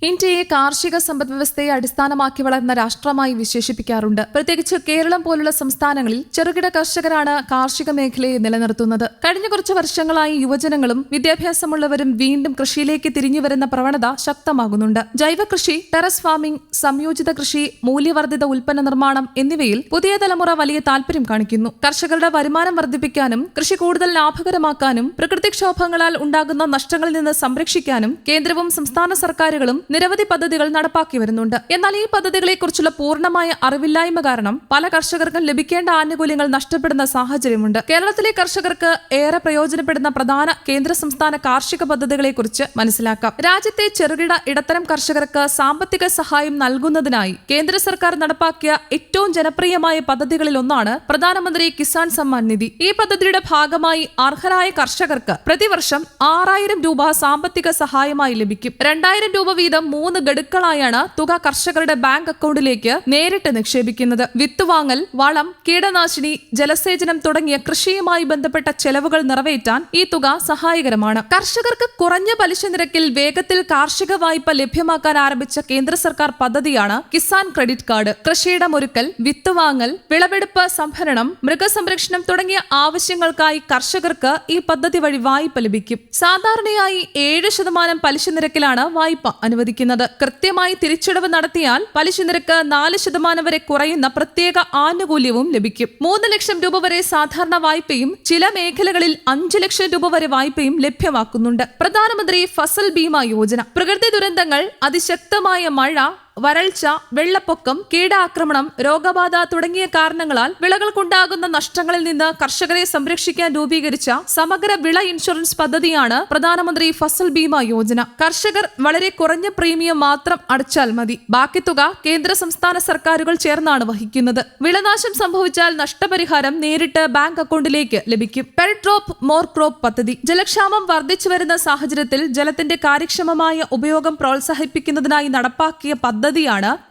ഇന്ത്യയെ കാർഷിക സമ്പദ്വ്യവസ്ഥയെ അടിസ്ഥാനമാക്കി വളർന്ന രാഷ്ട്രമായി വിശേഷിപ്പിക്കാറുണ്ട്. പ്രത്യേകിച്ച് കേരളം പോലുള്ള സംസ്ഥാനങ്ങളിൽ ചെറുകിട കർഷകരാണ് കാർഷിക മേഖലയെ നിലനിർത്തുന്നത്. കഴിഞ്ഞ കുറച്ച് വർഷങ്ങളായി യുവജനങ്ങളും വിദ്യാഭ്യാസമുള്ളവരും വീണ്ടും കൃഷിയിലേക്ക് തിരിഞ്ഞുവരുന്ന പ്രവണത ശക്തമാകുന്നുണ്ട്. ജൈവ കൃഷി, ടെറസ് ഫാമിംഗ്, സംയോജിത കൃഷി, മൂല്യവർദ്ധിത ഉൽപ്പന്ന നിർമ്മാണം എന്നിവയിൽ പുതിയ തലമുറ വലിയ താൽപര്യം കാണിക്കുന്നു. കർഷകരുടെ വരുമാനം വർദ്ധിപ്പിക്കാനും കൃഷി കൂടുതൽ ലാഭകരമാക്കാനും പ്രകൃതിക്ഷോഭങ്ങളാൽ ഉണ്ടാകുന്ന നഷ്ടങ്ങളിൽ നിന്ന് സംരക്ഷിക്കാനും കേന്ദ്രവും സംസ്ഥാന സർക്കാരുകളും നിരവധി പദ്ധതികൾ നടപ്പാക്കി വരുന്നുണ്ട്. എന്നാൽ ഈ പദ്ധതികളെക്കുറിച്ചുള്ള പൂർണ്ണമായ അറിവില്ലായ്മ കാരണം പല കർഷകർക്കും ലഭിക്കേണ്ട ആനുകൂല്യങ്ങൾ നഷ്ടപ്പെടുന്ന സാഹചര്യമുണ്ട്. കേരളത്തിലെ കർഷകർക്ക് ഏറെ പ്രയോജനപ്പെടുന്ന പ്രധാന കേന്ദ്ര സംസ്ഥാന കാർഷിക പദ്ധതികളെക്കുറിച്ച് മനസ്സിലാക്കാം. രാജ്യത്തെ ചെറുകിട ഇടത്തരം കർഷകർക്ക് സാമ്പത്തിക സഹായം നൽകുന്നതിനായി കേന്ദ്ര സർക്കാർ നടപ്പാക്കിയ ഏറ്റവും ജനപ്രിയമായ പദ്ധതികളിൽ ഒന്നാണ് പ്രധാനമന്ത്രി കിസാൻ സമ്മാൻ നിധി. ഈ പദ്ധതിയുടെ ഭാഗമായി അർഹരായ കർഷകർക്ക് പ്രതിവർഷം 6000 രൂപ സാമ്പത്തിക സഹായമായി ലഭിക്കും. 2000 രൂപ വീതം 3 ഗഡുക്കളായാണ് തുക കർഷകരുടെ ബാങ്ക് അക്കൗണ്ടിലേക്ക് നേരിട്ട് നിക്ഷേപിക്കുന്നത്. വിത്തുവാങ്ങൽ, വളം, കീടനാശിനി, ജലസേചനം തുടങ്ങിയ കൃഷിയുമായി ബന്ധപ്പെട്ട ചെലവുകൾ നിറവേറ്റാൻ ഈ തുക സഹായകരമാണ്. കർഷകർക്ക് കുറഞ്ഞ പലിശ നിരക്കിൽ വേഗത്തിൽ കാർഷിക വായ്പ ലഭ്യമാക്കാൻ ആരംഭിച്ച കേന്ദ്ര സർക്കാർ പദ്ധതിയാണ് കിസാൻ ക്രെഡിറ്റ് കാർഡ്. കൃഷിയിടമൊരുക്കൽ, വിത്തുവാങ്ങൽ, വിളവെടുപ്പ്, സംഭരണം, മൃഗസംരക്ഷണം തുടങ്ങിയ ആവശ്യങ്ങൾക്കായി കർഷകർക്ക് ഈ പദ്ധതി വഴി വായ്പ ലഭിക്കും. സാധാരണയായി 7% പലിശ നിരക്കിലാണ് വായ്പ അനുവദിക്കുന്നത്. കൃത്യമായി തിരിച്ചടവ് നടത്തിയാൽ പലിശ നിരക്ക് 4% വരെ കുറയുന്ന പ്രത്യേക ആനുകൂല്യവും ലഭിക്കും. 3 ലക്ഷം രൂപ വരെ സാധാരണ വായ്പയും ചില മേഖലകളിൽ 5 ലക്ഷം രൂപ വരെ വായ്പയും ലഭ്യമാക്കുന്നുണ്ട്. പ്രധാനമന്ത്രി ഫസൽ ബീമ യോജന. പ്രകൃതി ദുരന്തങ്ങൾ, അതിശക്തമായ മഴ, വരൾച്ച, വെള്ളപ്പൊക്കം, കീടാക്രമണം, രോഗബാധ തുടങ്ങിയ കാരണങ്ങളാൽ വിളകൾക്കുണ്ടാകുന്ന നഷ്ടങ്ങളിൽ നിന്ന് കർഷകരെ സംരക്ഷിക്കാൻ രൂപീകരിച്ച സമഗ്ര വിള ഇൻഷുറൻസ് പദ്ധതിയാണ് പ്രധാനമന്ത്രി ഫസൽ ബീമ യോജന. കർഷകർ വളരെ കുറഞ്ഞ പ്രീമിയം മാത്രം അടച്ചാൽ മതി. ബാക്കി തുക കേന്ദ്ര സംസ്ഥാന സർക്കാരുകൾ ചേർന്നാണ് വഹിക്കുന്നത്. വിളനാശം സംഭവിച്ചാൽ നഷ്ടപരിഹാരം നേരിട്ട് ബാങ്ക് അക്കൗണ്ടിലേക്ക് ലഭിക്കും. പെർ ഡ്രോപ്പ് മോർ ക്രോപ്പ് പദ്ധതി. ജലക്ഷാമം വർദ്ധിച്ചു വരുന്ന സാഹചര്യത്തിൽ ജലത്തിന്റെ കാര്യക്ഷമമായ ഉപയോഗം പ്രോത്സാഹിപ്പിക്കുന്നതിനായി നടപ്പാക്കിയ പദ്ധതിയാണ്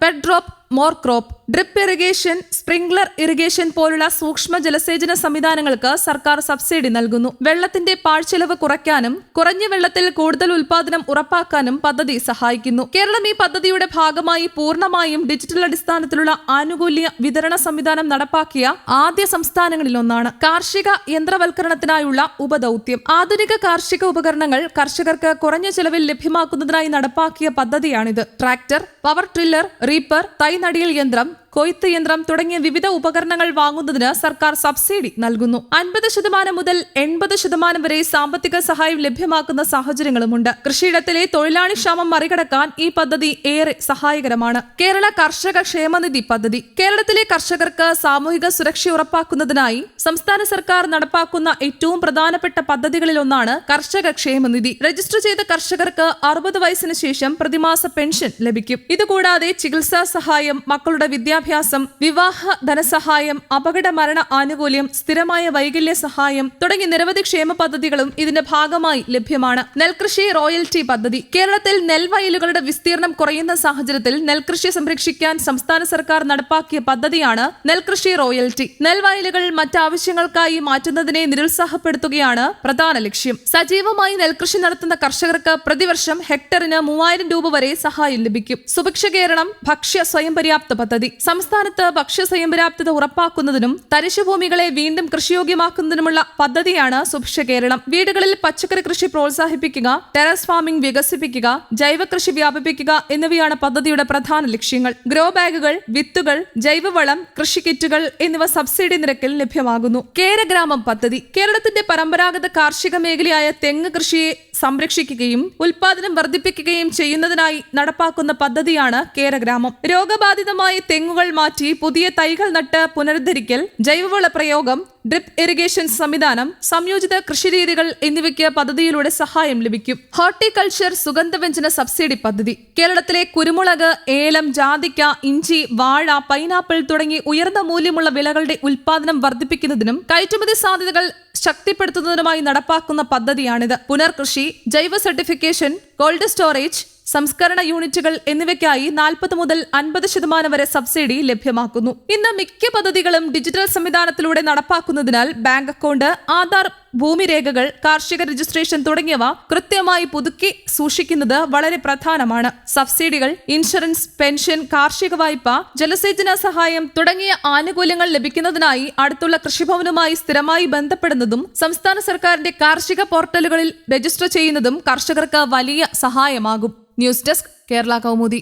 per drop more crop. Drip irrigation, sprinkler irrigation പോലുള്ള സൂക്ഷ്മ ജലസേചന സംവിധാനങ്ങൾക്ക് സർക്കാർ സബ്സിഡി നൽകുന്നു. വെള്ളത്തിന്റെ പാഴ്ചെലവ് കുറയ്ക്കാനും കുറഞ്ഞ വെള്ളത്തിൽ കൂടുതൽ ഉൽപാദനം ഉറപ്പാക്കാനും പദ്ധതി സഹായിക്കുന്നു. കേരളം ഈ പദ്ധതിയുടെ ഭാഗമായി പൂർണ്ണമായും ഡിജിറ്റൽ അടിസ്ഥാനത്തിലുള്ള ആനുകൂല്യ വിതരണ സംവിധാനം നടപ്പാക്കിയ ആദ്യ സംസ്ഥാനങ്ങളിലൊന്നാണ്. കാർഷിക യന്ത്രവൽക്കരണത്തിനായുള്ള ഉപദൌത്യം. ആധുനിക കാർഷിക ഉപകരണങ്ങൾ കർഷകർക്ക് കുറഞ്ഞ ചെലവിൽ ലഭ്യമാക്കുന്നതിനായി നടപ്പാക്കിയ പദ്ധതിയാണിത്. ട്രാക്ടർ, പവർ ട്രില്ലർ, റീപ്പർ, തൈനടിയൽ യന്ത്രം, കൊയ്ത്ത് യന്ത്രം തുടങ്ങിയ വിവിധ ഉപകരണങ്ങൾ വാങ്ങുന്നതിന് സർക്കാർ സബ്സിഡി നൽകുന്നു. 50% മുതൽ 80% വരെ സാമ്പത്തിക സഹായം ലഭ്യമാക്കുന്ന സാഹചര്യങ്ങളുമുണ്ട്. കൃഷിയിടത്തിലെ തൊഴിലാളി ക്ഷാമം മറികടക്കാൻ ഈ പദ്ധതി ഏറെ സഹായകരമാണ്. കേരള കർഷക ക്ഷേമനിധി പദ്ധതി. കേരളത്തിലെ കർഷകർക്ക് സാമൂഹിക സുരക്ഷ ഉറപ്പാക്കുന്നതിനായി സംസ്ഥാന സർക്കാർ നടപ്പാക്കുന്ന ഏറ്റവും പ്രധാനപ്പെട്ട പദ്ധതികളിൽ ഒന്നാണ് കർഷക ക്ഷേമനിധി. രജിസ്റ്റർ ചെയ്ത കർഷകർക്ക് 60 വയസ്സിന് ശേഷം പ്രതിമാസ പെൻഷൻ ലഭിക്കും. ഇതുകൂടാതെ ചികിത്സാ സഹായം, മക്കളുടെ വിദ്യാഭ്യാസം, വിവാഹ ധനസഹായം, അപകട മരണ ആനുകൂല്യം, സ്ഥിരമായ വൈകല്യ സഹായം തുടങ്ങി നിരവധി ക്ഷേമ പദ്ധതികളും ഇതിന്റെ ഭാഗമായി ലഭ്യമാണ്. നെൽകൃഷി റോയൽറ്റി പദ്ധതി. കേരളത്തിൽ നെൽവയലുകളുടെ വിസ്തീർണം കുറയുന്ന സാഹചര്യത്തിൽ നെൽകൃഷി സംരക്ഷിക്കാൻ സംസ്ഥാന സർക്കാർ നടപ്പാക്കിയ പദ്ധതിയാണ് നെൽകൃഷി റോയൽറ്റി. നെൽവയലുകൾ മറ്റാവശ്യങ്ങൾക്കായി മാറ്റുന്നതിനെ നിരുത്സാഹപ്പെടുത്തുകയാണ് പ്രധാന ലക്ഷ്യം. സജീവമായി നെൽകൃഷി നടത്തുന്ന കർഷകർക്ക് പ്രതിവർഷം ഹെക്ടറിന് 3000 രൂപ വരെ സഹായം ലഭിക്കും. സുഭിക്ഷ കേരളം ഭക്ഷ്യ സ്വയം പര്യാപ്ത പദ്ധതി. സംസ്ഥാനത്ത് ഭക്ഷ്യ സ്വയം പര്യാപ്തത ഉറപ്പാക്കുന്നതിനും തരിശുഭൂമികളെ വീണ്ടും കൃഷിയോഗ്യമാക്കുന്നതിനുമുള്ള പദ്ധതിയാണ് സുഭിക്ഷ കേരളം. വീടുകളിൽ പച്ചക്കറി കൃഷി പ്രോത്സാഹിപ്പിക്കുക, ടെറസ് ഫാമിംഗ് വികസിപ്പിക്കുക, ജൈവ കൃഷി വ്യാപിപ്പിക്കുക എന്നിവയാണ് പദ്ധതിയുടെ പ്രധാന ലക്ഷ്യങ്ങൾ. ഗ്രോ ബാഗുകൾ, വിത്തുകൾ, ജൈവവളം, കൃഷി കിറ്റുകൾ എന്നിവ സബ്സിഡി നിരക്കിൽ ലഭ്യമാകുന്നു. കേരഗ്രാമം പദ്ധതി. കേരളത്തിന്റെ പരമ്പരാഗത കാർഷിക മേഖലയായ തെങ്ങ് കൃഷിയെ സംരക്ഷിക്കുകയും ഉൽപാദനം വർദ്ധിപ്പിക്കുകയും ചെയ്യുന്നതിനായി നടപ്പാക്കുന്ന പദ്ധതിയാണ് കേരഗ്രാമം. രോഗബാധിതമായ തെങ്ങുകൾ മാറ്റി പുതിയ തൈകൾ നട്ട് പുനരുദ്ധരിക്കൽ, ജൈവവള പ്രയോഗം, ഡ്രിപ്പ് ഇറിഗേഷൻ സംവിധാനം, സംയോജിത കൃഷിരീതികൾ എന്നിവയ്ക്ക് പദ്ധതിയിലൂടെ സഹായം ലഭിക്കും. ഹോർട്ടിക്കൾച്ചർ സുഗന്ധവ്യഞ്ജന സബ്സിഡി പദ്ധതി. കേരളത്തിലെ കുരുമുളക്, ഏലം, ജാതിക്ക, ഇഞ്ചി, വാഴ, പൈനാപ്പിൾ തുടങ്ങി ഉയർന്ന മൂല്യമുള്ള വിളകളുടെ ഉൽപാദനം വർദ്ധിപ്പിക്കുന്നതിനും കയറ്റുമതി സാധ്യതകൾ ശക്തിപ്പെടുത്തുന്നതിനുമായി നടപ്പാക്കുന്ന പദ്ധതിയാണിത്. പുനർകൃഷി, ജൈവ സർട്ടിഫിക്കേഷൻ, കോൾഡ് സ്റ്റോറേജ്, സംസ്കരണ യൂണിറ്റുകൾ എന്നിവയ്ക്കായി 40 മുതൽ 50% വരെ സബ്സിഡി ലഭ്യമാക്കുന്നു. ഇന്ന് മിക്ക പദ്ധതികളും ഡിജിറ്റൽ സംവിധാനത്തിലൂടെ നടപ്പാക്കുന്നതിനാൽ ബാങ്ക് അക്കൗണ്ട്, ആധാർ, ഭൂമിരേഖകൾ, കാർഷിക രജിസ്ട്രേഷൻ തുടങ്ങിയവ കൃത്യമായി പുതുക്കി സൂക്ഷിക്കുന്നത് വളരെ പ്രധാനമാണ്. സബ്സിഡികൾ, ഇൻഷുറൻസ്, പെൻഷൻ, കാർഷിക വായ്പ, ജലസേചന സഹായം തുടങ്ങിയ ആനുകൂല്യങ്ങൾ ലഭിക്കുന്നതിനായി അടുത്തുള്ള കൃഷിഭവനുമായി സ്ഥിരമായി ബന്ധപ്പെടുന്നതും സംസ്ഥാന സർക്കാരിന്റെ കാർഷിക പോർട്ടലുകളിൽ രജിസ്റ്റർ ചെയ്യുന്നതും കർഷകർക്ക് വലിയ സഹായമാകും. News desk, Kerala Kaumudi.